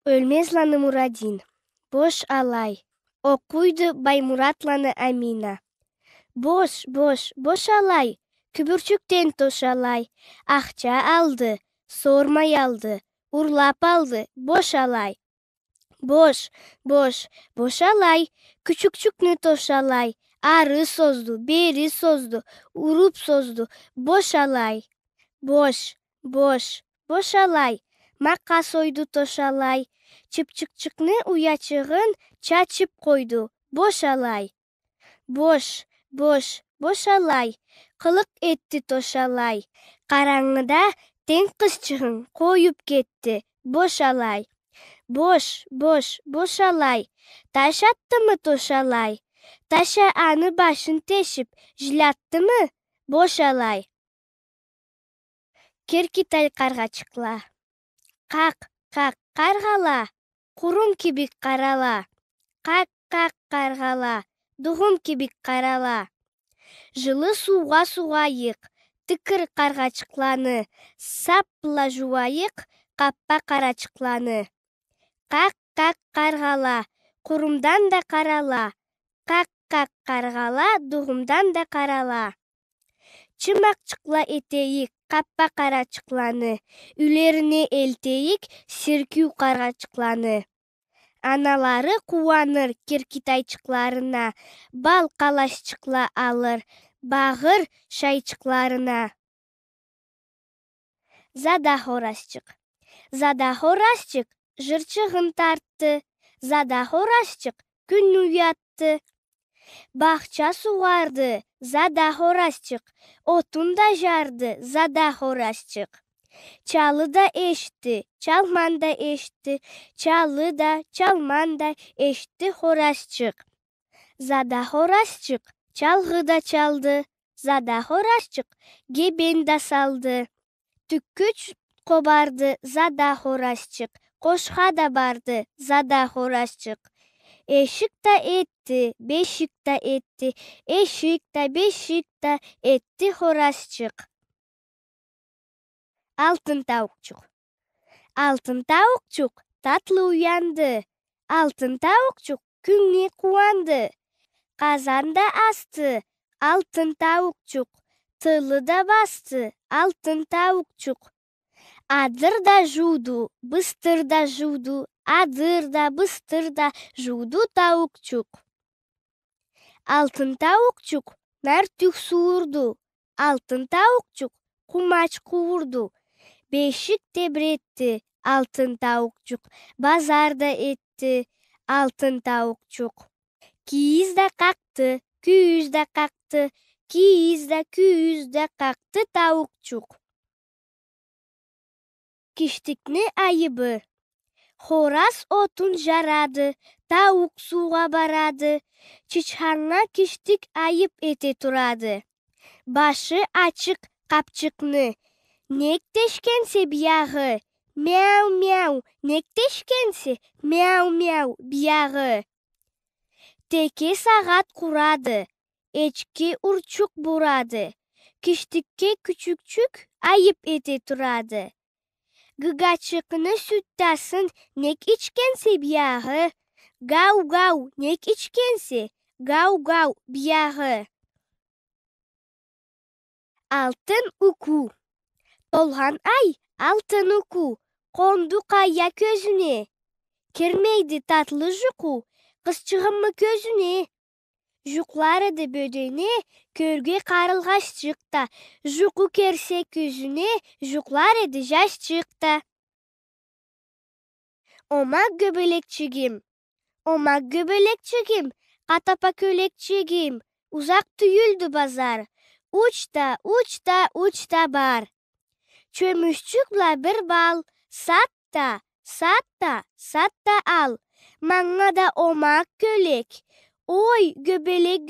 Өлмезланы Мурадин. Бош алай. Окуйду Баймуратланы Амина. Бош алай. Күбүрчүктен тошалай. Акча алды, сормай алды, урлап алды, бош алай. Бош алай. Күчүкчүкнү тошалай. Ары созду, бери созду, уруп созду, бош алай. Бош алай. Макка сойду тошалай. Чыпчыкчыкны уячыгын чачып койду, бош алай. Бош алай. Кылык этти тошалай. Караңгыда тең кызчыгын коюп кетти, бош алай. Бош алай. Таш аттымы тошалай. Таша аны башын тешип, жылаттымы, бош алай. Керкитай каргачыкла. Как каргала, курум кибик карала. Как каргала, дугум кибик карала. Жылы сууга сугайык, тыкыр каргачыкланы. Сапла жубайык, каппа карачыкланы. Как каргала, курумдан да карала. Как каргала, дугумдан да карала. Чымакчыкла этейик, каппа карачыкланы. Үйлерине элтейик, сиркүү карачыкланы. Аналары кубаныр керкитайчыкларына, бал калашчыкла алыр, багыр шайчыкларына. Задахорасчык. Задахорасчык жырчыгын тартты. Задахорасчык күн уятты. Бакча сугарды, задахорасчык. Отун да жарды, задахорасчык. Чалы да эшти, чалман да эшти. Чалы да, чалман да эшти хорасчык. Задахорасчык чалгы да чалды. Задахорасчык гебен да салды. Түккүч кобарды, задахорасчык. Кошка да барды, задахорасчык. Эшик та этти, бешик та этти. Эшик та, бешик та этти хорасчык. Алтын таукчук. Алтын таукчук татлы уянды. Алтын таукчук күнгө кубанды. Казанда асты, алтын таукчук. Тылы да басты, алтын таукчук. Адыр да жууду, быстыр да жууду. Адыр да, быстыр да жууду таукчук. Алтын таукчук нартүк суурду. Алтын таукчук кумач куурду. Бешик тебретти, алтын таукчук. Базарда этти, алтын таукчук. Кийиз да какты, күүз да какты. Кийиз да, күүз да какты таукчук. Киштикни айыбы. Хорас отун жарады, таук сууга барады. Чычханга киштик айып эте турады. Башы ачык капчыкны. Нектешкенсе биягы, мяу-мяу. Нектешкенсе мяу-мяу биягы. Теке сагат курады, эчки урчук бурады. Киштикке күчүкчүк айып эте турады. Гыгачыкны сүттасын, нек ичкенсе биягы. Гау-гау, нек ичкенсе, гау-гау биягы. Алтын уку. Толган ай, алтын уку. Конду кая көзүнө. Кирмейди татлы жуку, кызчыгыммы көзүнө. Жуклары да бөдөйнө, көргө карылгаш чыкта. Жуку керсе көзүнө, жуклар эди жаш чыкта. Ома göбөлекчигим. Ома göбөлекчигим, катапа көлекчигим. Узак түйүлдү базар. Учта бар. Чөмүшчүкла бир бал. Сатта ал. Маңга да омак көлек. Ой, göбелек